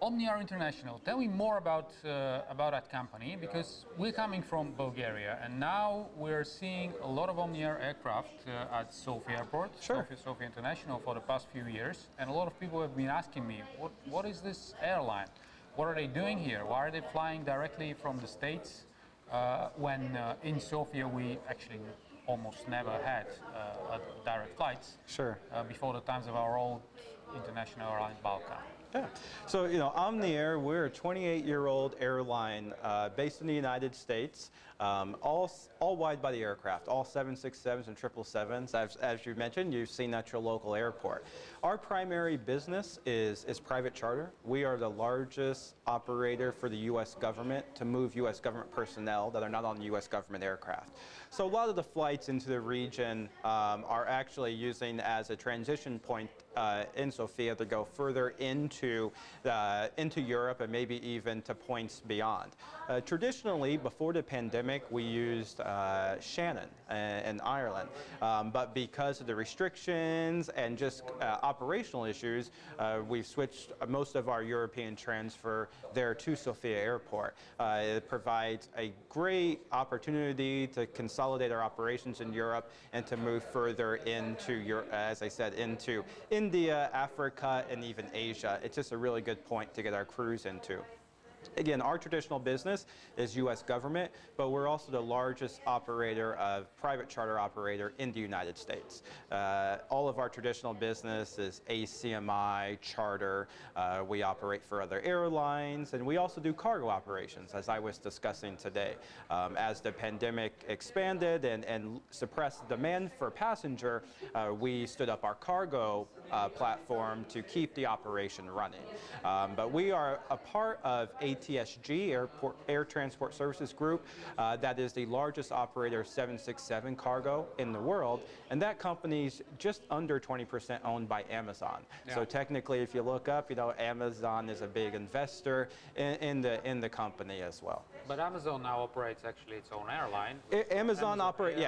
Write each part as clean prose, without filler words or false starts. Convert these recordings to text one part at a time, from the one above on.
Omniair International. Tell me more about that company, because we're coming from Bulgaria and now we're seeing a lot of Omniair aircraft at Sofia Airport, Sure. Sofia International, for the past few years, and a lot of people have been asking me, what is this airline? What are they doing here? Why are they flying directly from the States when in Sofia we actually almost never had direct flights? Sure. Before the times of our old international airline Balkan. Yeah. So, Omniair, we're a 28-year-old airline based in the United States, all wide-body aircraft, all 767s and 777s. As you mentioned, you've seen at your local airport. Our primary business is private charter. We are the largest operator for the U.S. government to move U.S. government personnel that are not on U.S. government aircraft. So a lot of the flights into the region are actually using as a transition point in Sofia to go further into Europe and maybe even to points beyond. Traditionally, before the pandemic, we used Shannon in Ireland, but because of the restrictions and just operational issues, we've switched most of our European transfer there to Sofia Airport. It provides a great opportunity to consolidate our operations in Europe and to move further into Europe, as I said, into India, Africa, and even Asia. It's just a really good point to get our crews into. Again, our traditional business is U.S. government, but we're also the largest operator of private charter operator in the United States. All of our traditional business is ACMI, charter. We operate for other airlines, and we also do cargo operations, as I was discussing today. As the pandemic expanded and suppressed demand for passenger, we stood up our cargo platform to keep the operation running. But we are a part of ATSG, Air Transport Services Group, that is the largest operator of 767 cargo in the world, and that company's just under 20% owned by Amazon. Yeah. So technically, if you look up, Amazon is a big investor in the company as well. But Amazon now operates actually its own airline. Amazon operates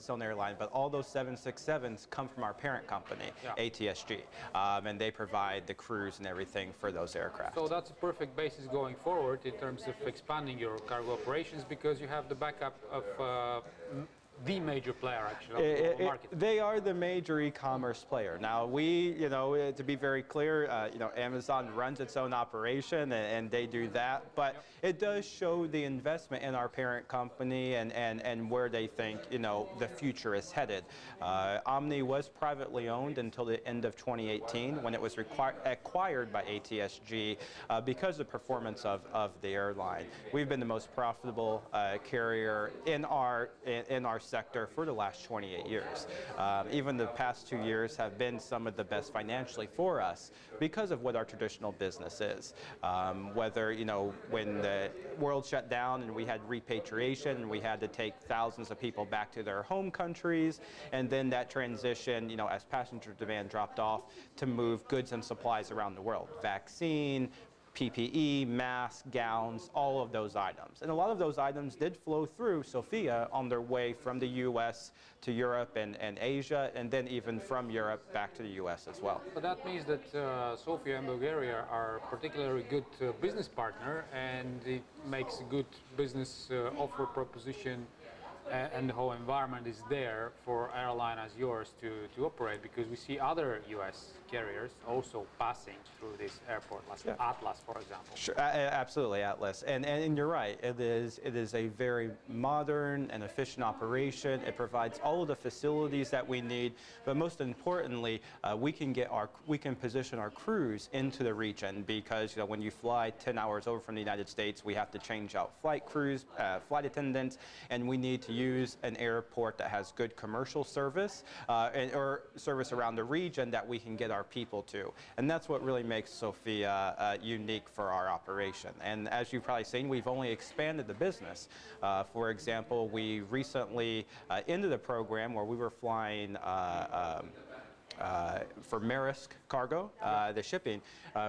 its own airline, but all those 767s come from our parent company, yeah, ATSG, and they provide the crews and everything for those aircraft. So that's a perfect basis going forward in terms of expanding your cargo operations, because you have the backup of the major player actually of the market. They are the major e-commerce player. Now to be very clear, Amazon runs its own operation and they do that, but yep, it does show the investment in our parent company and where they think the future is headed. Omni was privately owned until the end of 2018 when it was acquired by ATSG because of the performance of the airline. We've been the most profitable carrier in our sector for the last 28 years. Even the past 2 years have been some of the best financially for us because of what our traditional business is. Whether, when the world shut down and we had repatriation and we had to take thousands of people back to their home countries, and then that transition, as passenger demand dropped off, to move goods and supplies around the world. Vaccine, PPE, masks, gowns, all of those items. And a lot of those items did flow through Sofia on their way from the U.S. to Europe and Asia, and then even from Europe back to the U.S. as well. But that means that Sofia and Bulgaria are a particularly good business partner, and it makes a good business offer proposition, and the whole environment is there for airline as yours to operate, because we see other U.S. carriers also passing through this airport, like yeah, Atlas, for example. Sure, absolutely, Atlas, and you're right. It is a very modern and efficient operation. It provides all of the facilities that we need, but most importantly, we can position our crews into the region, because when you fly 10 hours over from the United States, we have to change out flight crews, flight attendants, and we need to use an airport that has good commercial service or service around the region that we can get our people to. And that's what really makes Sofia unique for our operation. And as you've probably seen, we've only expanded the business. For example, we recently ended a program where we were flying for Maersk Cargo, the shipping.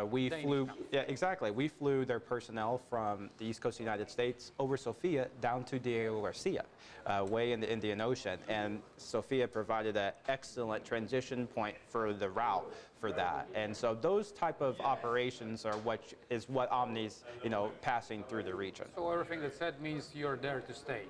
We Danish flew, company. yeah, exactly. We flew their personnel from the east coast of the United States over Sofia down to Diego Garcia, way in the Indian Ocean. And Sofia provided an excellent transition point for the route for that. And so those type of operations are what Omni's, passing through the region. So everything that's said means you're there to stay.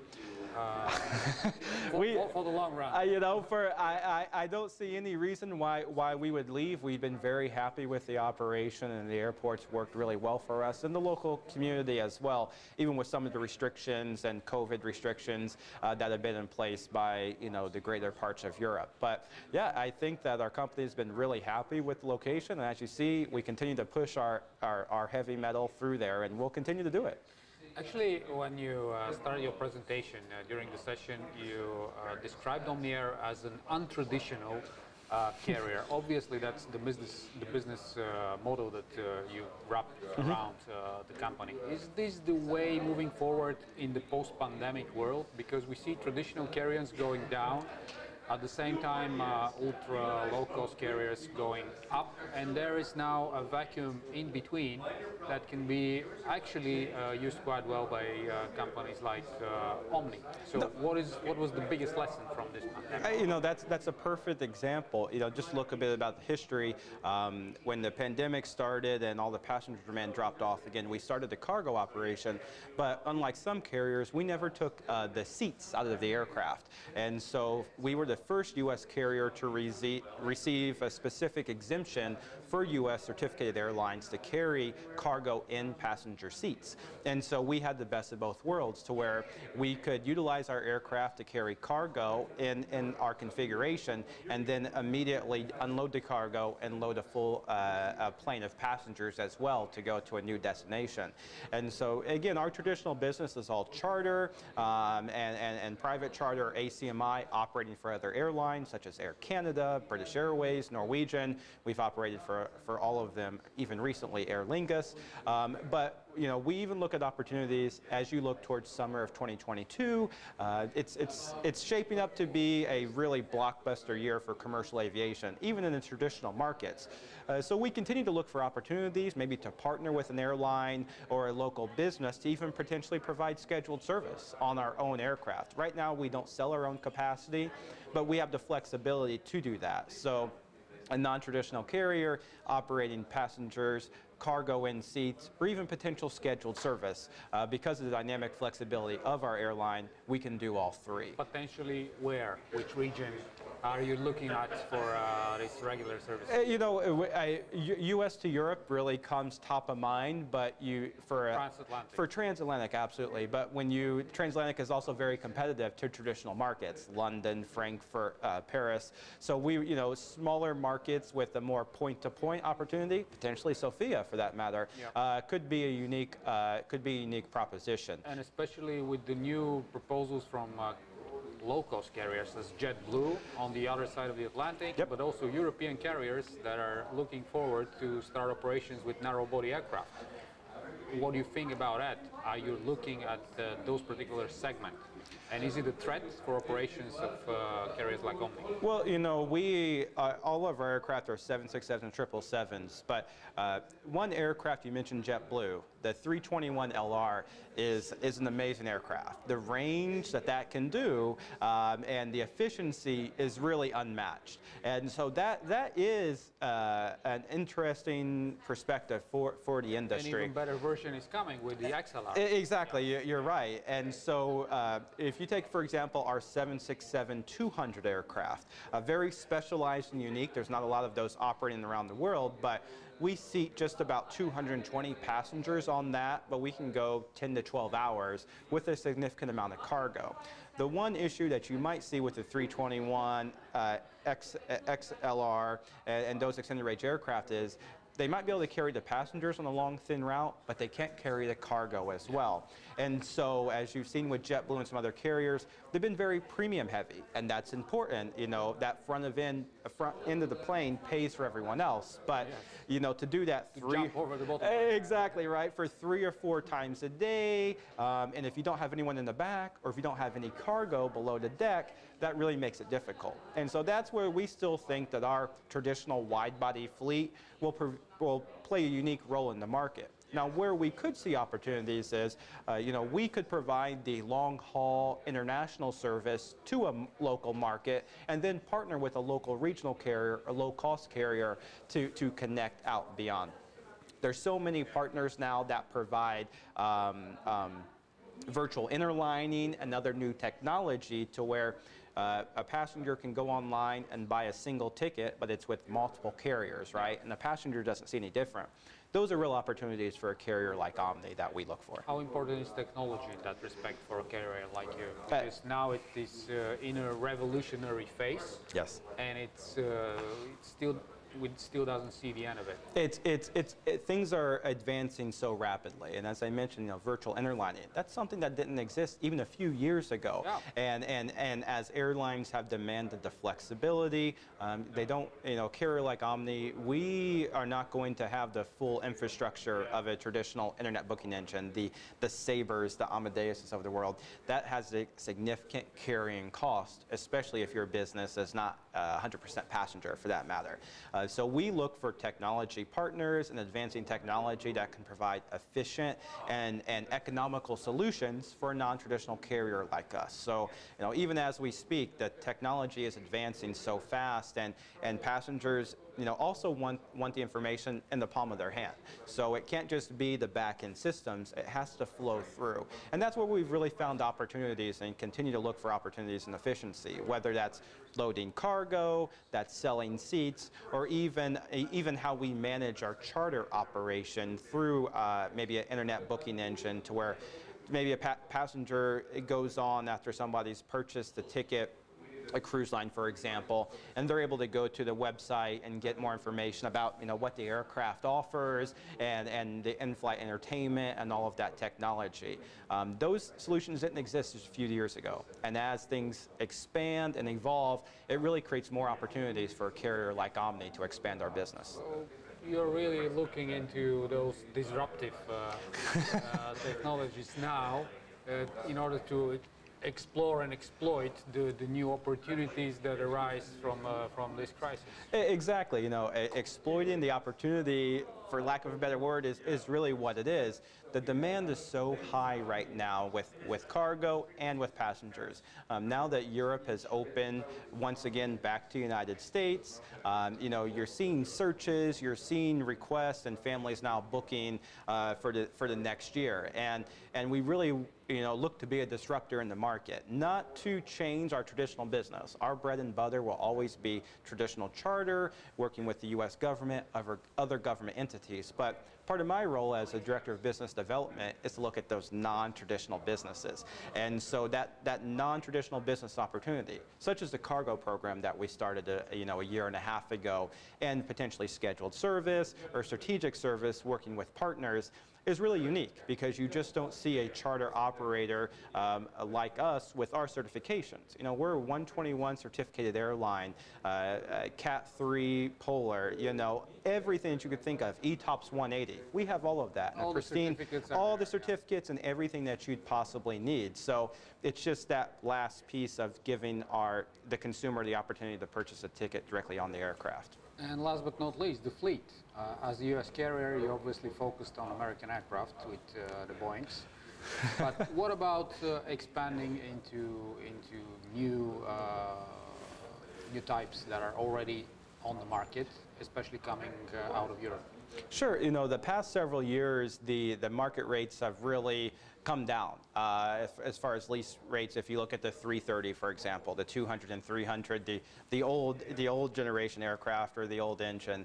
We- For the long run. I don't see any reason why we would leave. We've been very happy with the operation, and the airport's worked really well for us, and the local community as well, even with some of the restrictions and COVID restrictions that have been in place by the greater parts of Europe. But yeah, I think that our company has been really happy with the location, and as you see, we continue to push our heavy metal through there, and we'll continue to do it. Actually, when you started your presentation during the session, you described Omni-Air as an untraditional carrier. Obviously, that's the business model that you wrapped around the company. Is this the way moving forward in the post-pandemic world? Because we see traditional carriers going down. At the same time, ultra low-cost carriers going up, and there is now a vacuum in between that can be actually used quite well by companies like Omni. So, what was the biggest lesson from this pandemic? That's a perfect example. Just look a bit about the history. When the pandemic started and all the passenger demand dropped off again, we started the cargo operation. But unlike some carriers, we never took the seats out of the aircraft, and so we were the first U.S. carrier to receive a specific exemption for U.S. certificated airlines to carry cargo in passenger seats. And so we had the best of both worlds, to where we could utilize our aircraft to carry cargo in our configuration, and then immediately unload the cargo and load a full plane of passengers as well to go to a new destination. And so again, our traditional business is all charter and private charter, ACMI, operating for other airlines such as Air Canada, British Airways, Norwegian. We've operated for all of them, even recently Aer Lingus. But we even look at opportunities as you look towards summer of 2022. It's shaping up to be a really blockbuster year for commercial aviation, even in the traditional markets. So we continue to look for opportunities, maybe to partner with an airline or a local business to even potentially provide scheduled service on our own aircraft. Right now, we don't sell our own capacity, but we have the flexibility to do that. So a non-traditional carrier operating passengers, cargo in seats, or even potential scheduled service. Because of the dynamic flexibility of our airline, we can do all three. Potentially where? Which region are you looking at for this regular service? U.S. to Europe really comes top of mind, but Transatlantic. For transatlantic, absolutely. But transatlantic is also very competitive to traditional markets, London, Frankfurt, Paris. So smaller markets with a more point-to-point opportunity, potentially Sofia for that matter, could be a unique proposition. And especially with the new proposals from low-cost carriers as JetBlue on the other side of the Atlantic, but also European carriers that are looking forward to start operations with narrow-body aircraft. What do you think about that? Are you looking at those particular segments? And is it a threat for operations of carriers like Omni? Well, all of our aircraft are 767 and 777s, but one aircraft you mentioned, JetBlue, the 321LR is an amazing aircraft. The range that can do and the efficiency is really unmatched. And so that is an interesting perspective for the industry. An even better version is coming with the XLR. Exactly, you're right. And so if you take, for example, our 767-200 aircraft, very specialized and unique. There's not a lot of those operating around the world, but we seat just about 220 passengers on that, but we can go 10 to 12 hours with a significant amount of cargo. The one issue that you might see with the 321 XLR and those extended range aircraft is they might be able to carry the passengers on a long, thin route, but they can't carry the cargo as well. And so, as you've seen with JetBlue and some other carriers, they've been very premium heavy, and that's important. You know, that front end of the plane pays for everyone else, but you know, to do that jump over the bottom. Exactly right, for 3 or 4 times a day, and if you don't have anyone in the back, or if you don't have any cargo below the deck, that really makes it difficult. And so that's where we still think that our traditional wide-body fleet will play a unique role in the market. Now, where we could see opportunities is, you know, we could provide the long-haul international service to a local market and then partner with a local regional carrier, a low-cost carrier, to connect out beyond. There's so many partners now that provide virtual interlining and other new technology to where a passenger can go online and buy a single ticket, but it's with multiple carriers, right? And the passenger doesn't see any different. Those are real opportunities for a carrier like Omni that we look for. How important is technology in that respect for a carrier like you? Because now it is in a revolutionary phase. Yes. And we still doesn't see the end of it. Things are advancing so rapidly, and as I mentioned, you know, virtual interlining, that's something that didn't exist even a few years ago. Yeah. And as airlines have demanded the flexibility, they don't, you know, carrier like Omni, we are not going to have the full infrastructure of a traditional internet booking engine, the Sabres, the Amadeuses of the world. That has a significant carrying cost, especially if your business is not 100% passenger for that matter. So we look for technology partners and advancing technology that can provide efficient and economical solutions for a non-traditional carrier like us. So, you know, even as we speak, the technology is advancing so fast, and passengers, you know, also want the information in the palm of their hand. So it can't just be the back-end systems, it has to flow through. And that's where we've really found opportunities and continue to look for opportunities in efficiency, whether that's loading cargo, that's selling seats, or even how we manage our charter operation through maybe an internet booking engine, to where maybe a passenger goes on after somebody's purchased the ticket, a cruise line, for example, and they're able to go to the website and get more information about, you know, what the aircraft offers and the in-flight entertainment and all of that technology. Those solutions didn't exist just a few years ago, and as things expand and evolve, it really creates more opportunities for a carrier like Omni to expand our business. So you're really looking into those disruptive technologies now in order to explore and exploit the new opportunities that arise from this crisis. Exactly. You know, exploiting the opportunity, for lack of a better word, is really what it is. The demand is so high right now with cargo and with passengers. Now that Europe has opened once again back to the United States, you know, you're seeing searches, you're seeing requests, and families now booking for the next year. And we really, you know, look to be a disruptor in the market, not to change our traditional business. Our bread and butter will always be traditional charter, working with the U.S. government, other government entities. But part of my role as a director of business development is to look at those non-traditional businesses. And so that non-traditional business opportunity, such as the cargo program that we started a year and a half ago, and potentially scheduled service or strategic service working with partners, is really unique, because you just don't see a charter operator like us with our certifications. You know, we're a 121 certificated airline, Cat 3 Polar, you know, everything that you could think of, ETOPS 180. We have all of that. All the certificates. All the certificates and everything that you'd possibly need. So it's just that last piece of giving the consumer the opportunity to purchase a ticket directly on the aircraft. And last but not least, the fleet. As a U.S. carrier, you obviously focused on American aircraft with the Boeings. But what about expanding into new types that are already on the market, especially coming out of Europe? Sure. You know, the past several years, the market rates have really come down as far as lease rates. If you look at the 330, for example, the 200 and 300, the old generation aircraft, or the old engine,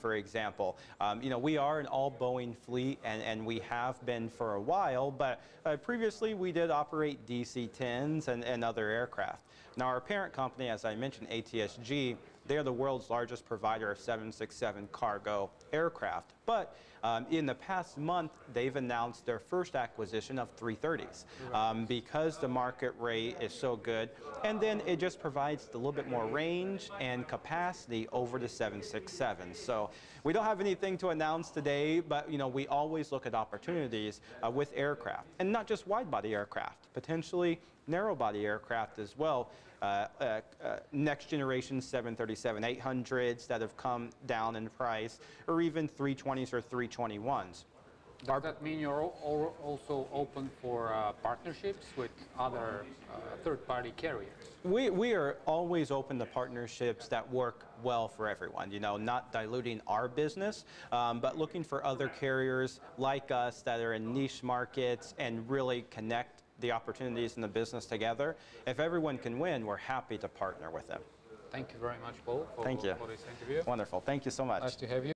for example. You know, we are an all Boeing fleet, and we have been for a while, but previously we did operate DC-10s and other aircraft. Now, our parent company, as I mentioned, ATSG, They're the world's largest provider of 767 cargo aircraft. But in the past month, they've announced their first acquisition of 330s because the market rate is so good. And then it just provides a little bit more range and capacity over the 767. So we don't have anything to announce today, but we always look at opportunities with aircraft, and not just wide-body aircraft, potentially narrow-body aircraft as well. Next generation 737-800s that have come down in price, or even 320s or 321s. Does that mean you're also open for partnerships with other third-party carriers? We are always open to partnerships that work well for everyone, not diluting our business, but looking for other carriers like us that are in niche markets and really connect the opportunities in the business together. If everyone can win, we're happy to partner with them. Thank you very much, Paul, for Thank you. this interview. Wonderful. Thank you so much. Nice to have you.